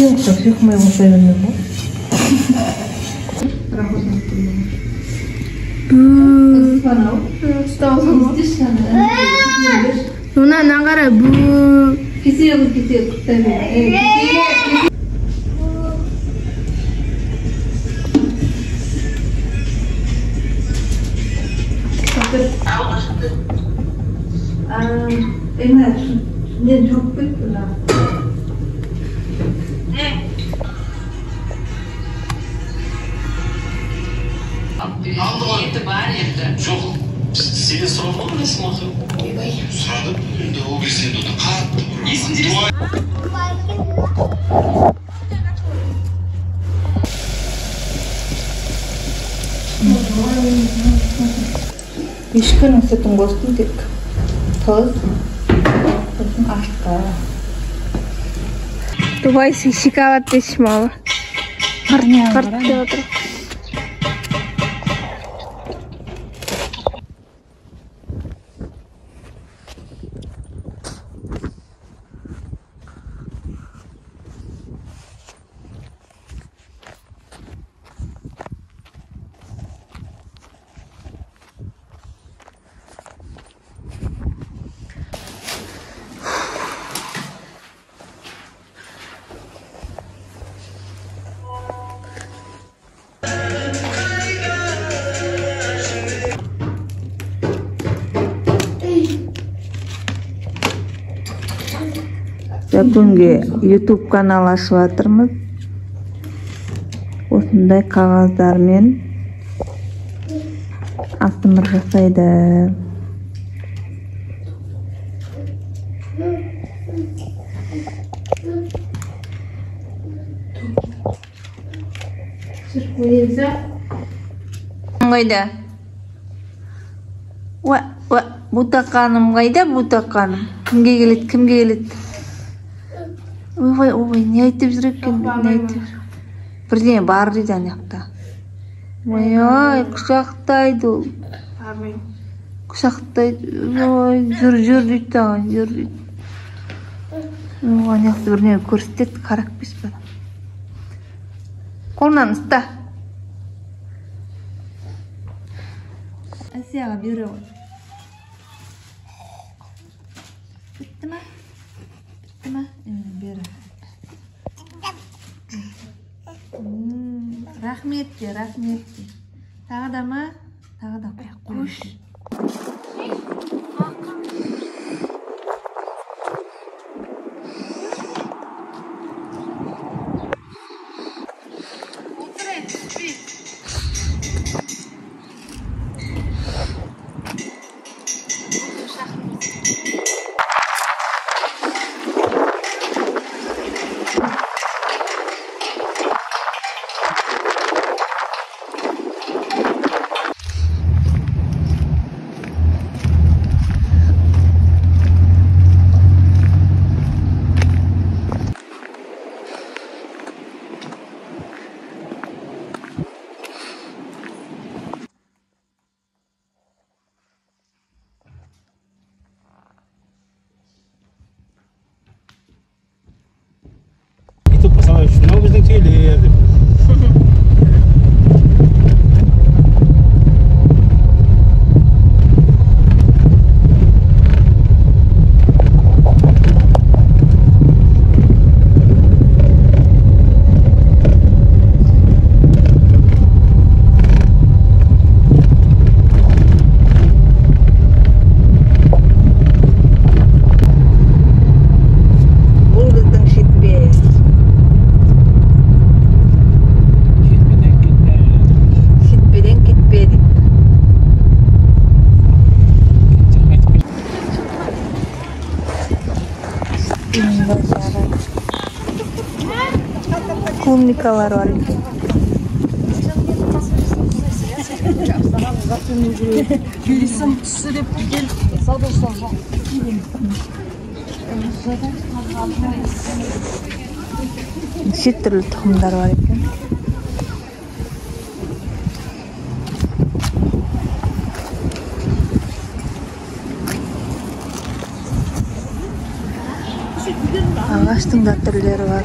Всех моего союзника. 누나 나가라 부. Мен жоқ кетті. Ниеті бар енді. Жоқ, сенен сұрап ғой ресім осы. Сұрадым, енді ол кезде енді қатты есімде. Ешкінің сүтін қостым тек тұз, сосын ашқа. Дубай шоколад дешім алы. Қырт деп отыр. Бүгінге YouTube канал ашып жатырмыз. Осындай қағаздармен астымыр жасайды. Қайда? Бұтақаным қайда? Бұтақаным. Кімге келеді? Ой, не айтып жүр екен? Бірдеңе бар дейді ана жақта. Ой, құшақтайды ол. Құшақтайды. Ой, жүр дейді аған, жүр дейді. Ана жақта бірдеңе көрсетеді, қарақ бес бара. Қолынан ұста. Әсияға бере ғой. Бітті ма? Бері. Рахмет де. Тағы да ма? Тағы да қош. Şunu bizden söyleyerdim. Клубникалар var. Gülsüm sürüp gel sadolsan. Неше түрлі тұқымдар бар екен. Ағаштың да түрлері бар.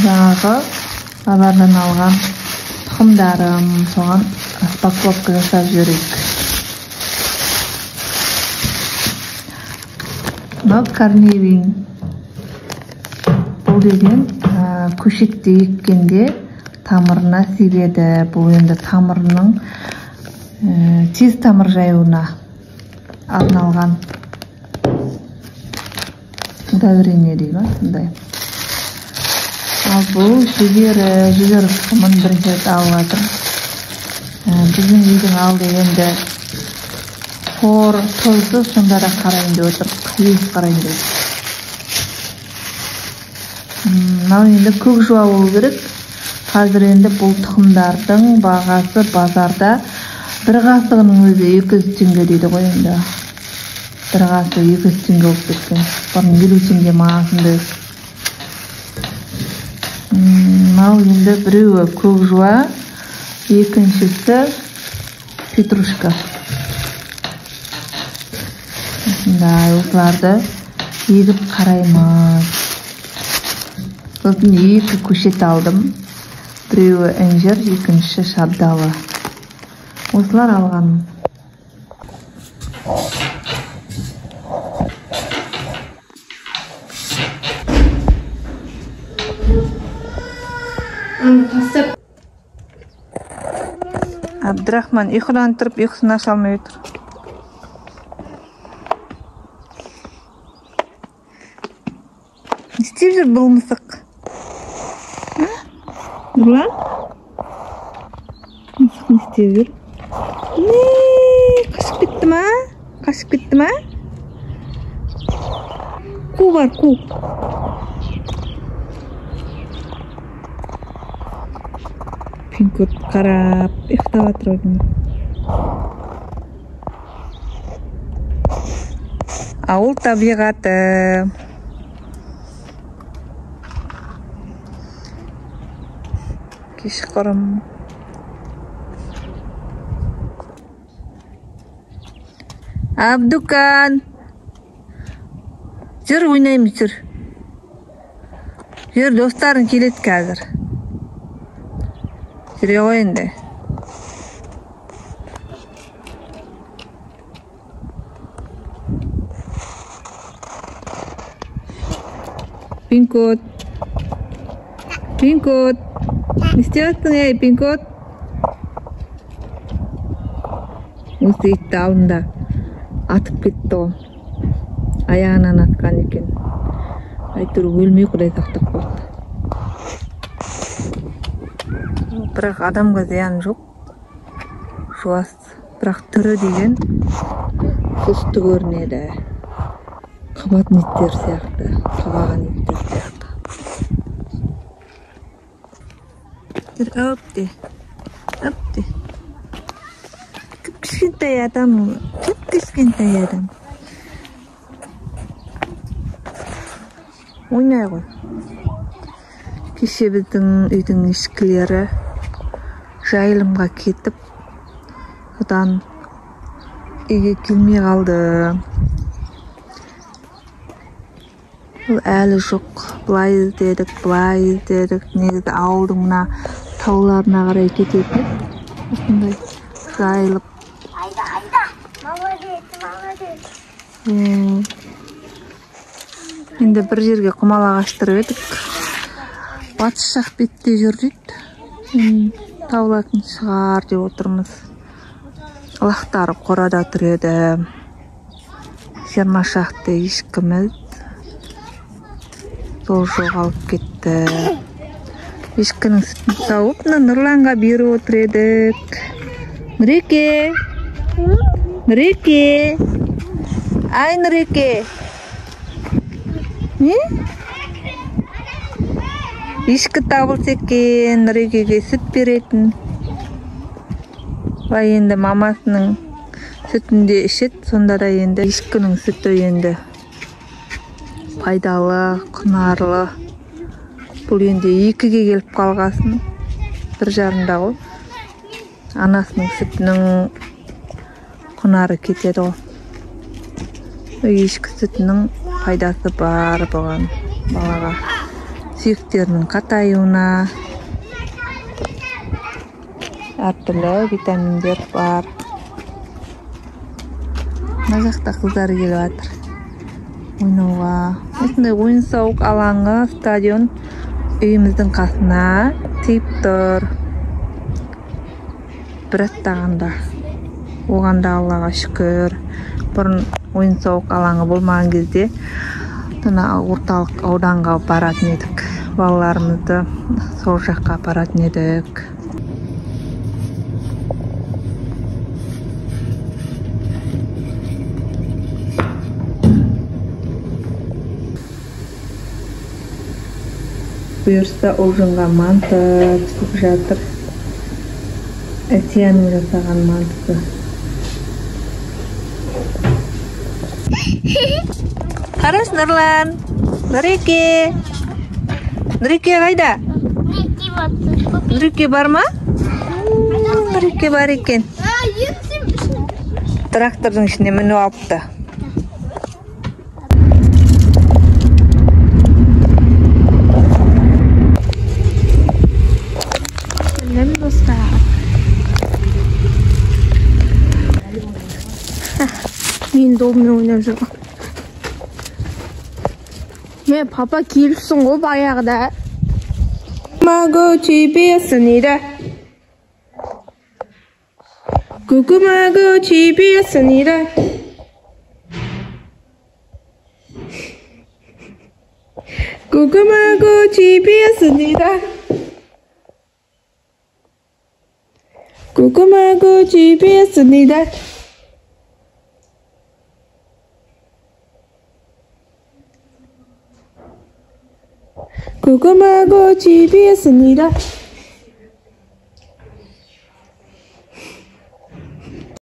Жаңағы базардан алған тұқымдарым, соған распаковка жасап жүрейік. Мынау корневин. Бұл деген көшетті еккенде тамырына себеді. Бұл енді тамырының тез тамыр жаюына арналған удобрение дейді ма, сондай. Ал бұл жүгері тұқымын бірінші рет алып жатыр. Біздің үйдің алды енді қор, тозды, сонда да қарайын деп отыр. Қиыз қарайын деп. Мынау енді көк жуа болу керек. Қазір енді бұл тұқымдардың бағасы базарда бір қасығының өзі 200 теңге дейді ғой енді. Бір қасығы 200 теңге болып кеткен. Бұрын 50 теңге мағасында. Мынау енді біреуі көк жуа, екіншісі петрушка. Осындай осыларды егіп қараймыз. Сосын 2 көшет алдым. Біреуі інжір, екіншісі шабдалы. Осылар алғаным. Абдрахман ұйқыдан тұрып, ұйқысын аша алмай отыр. Не істеп жүр бұл мысық? Нұрлан? Мысық не істеп жүр? Қашып кетті ма? Қашып кетті ма? Ку бар, ку. Пинкот қарап, ұйықтап жатыр орнында. Ауыл табиғаты. Кешқұрым. Абдукан. Жүр, ойнаймыз, жүр. Жүр, достарын келеді қазір. Жүре ғой енді. Пинкот. Пинкот. Не істеп жаттың, ей, Пинкот? Осы итті алдында атып кетті ғой. Аяғынан атқан екен. Әйтеуір өлмей құдай сақтап қалды. Бірақ адамға зиян жоқ. Жуас. Бірақ түрі деген сұсты көрінеді. Қабатын иттер сияқты, қабаған иттер сияқты. Өпте. Өпте. Кішкентай адам. Кішкентай адам. Ойнай ғой. Кеше біздің үйдің ешкілері жайылымға кетіп, одан үйге келмей қалды. Бұл әлі жоқ. Бұлай іздедік. Негізі ауылдың мына тауларына қарай кетеді. Осындай жайылып. Енді бір жерге құмал ағаштырып едік. Батыс жақ бетте жүр дейді. Табылатын шығар деп отырмыз. Лақтары қорада тұр еді. 20 шақты ешкіміз сол жоғалып кетті. Ешкінің сүтін сауып, Нұрланға беріп отыр едік. Нұреке! Нұреке! Ай, Нұреке! Ешкі табылса екен, Нұрекеге сүт беретін. Бай енді мамасының сүтінде ішет, сонда да енді ешкінің сүті енді пайдалы, құнарлы. Бұл енді 2-ге келіп қалғасын. 1,5-да ғой. Анасының сүтінің құнары кетеді ғой. Ешкі сүтінің пайдасы бар бұған балаға. Сүйектерінің қатаюына әртүрлі витаминдер бар. Мына жақта қыздар келіп жатыр ойнауға. Осындай ойын-сауық алаңы, стадион үйіміздің қасына тиіп тұр. Бір аттағанда. Оған да Аллаға шүкір. Бұрын ойын-сауық алаңы болмаған кезде орталық ауданға баратын едік. Балаларымызды сол жаққа апаратын едік. Бұйырса ұлжынға манты пісіп жатыр. Әсияның жасаған мантысы. Қарас Нұрлан. Нұреке. Нұреке қайда? Нұреке бар ма? Нұреке бар екен. Трактордың ішіне мініп алыпты. Мен добымен ойнап жүрмін. Папа келіпсің ғой баяғыда. Могу тебе снida. Куку могу тебе снida. Куку могу тебе снida. Куку могу тебе снida. Куку могу тебе снida.